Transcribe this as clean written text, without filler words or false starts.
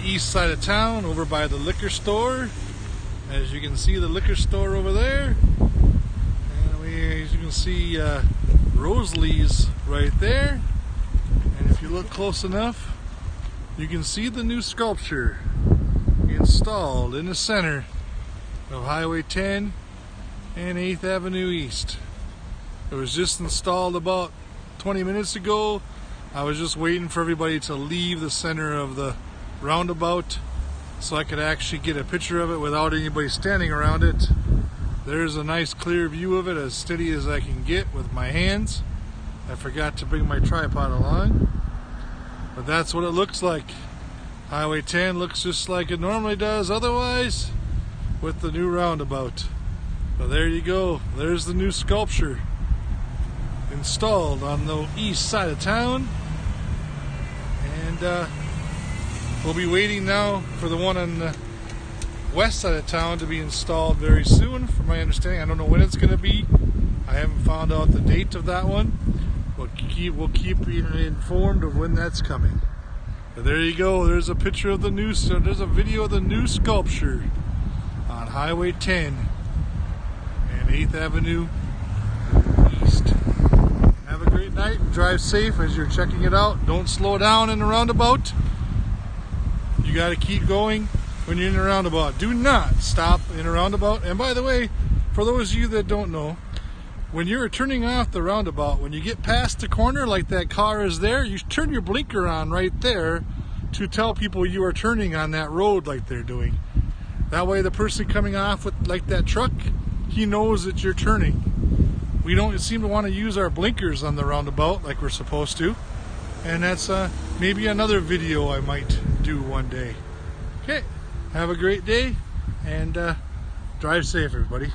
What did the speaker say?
east side of town over by the liquor store. As you can see, the liquor store over there. And as you can see, Rosalie's right there. And if you look close enough, you can see the new sculpture installed in the center of Highway 10 and 8th Avenue East. It was just installed about 20 minutes ago. I was just waiting for everybody to leave the center of the roundabout so I could actually get a picture of it without anybody standing around it. There's a nice clear view of it, as steady as I can get with my hands. I forgot to bring my tripod along, but that's what it looks like. Highway 10 looks just like it normally does otherwise with the new roundabout. So there you go, there's the new sculpture installed on the east side of town. And we'll be waiting now for the one on the west side of town to be installed very soon, from my understanding. I don't know when it's going to be. I haven't found out the date of that one. We'll keep you informed of when that's coming. But there you go. There's a picture of the new. So there's a video of the new sculpture on Highway 10 and 8th Avenue East. Have a great night. Drive safe as you're checking it out. Don't slow down in the roundabout. You got to keep going when you're in a roundabout. Do not stop in a roundabout. And by the way, for those of you that don't know, when you're turning off the roundabout, when you get past the corner like that car is there, you turn your blinker on right there to tell people you are turning on that road like they're doing. That way the person coming off with like that truck, he knows that you're turning. We don't seem to want to use our blinkers on the roundabout like we're supposed to. And that's maybe another video I might do one day. Okay, have a great day and drive safe, everybody.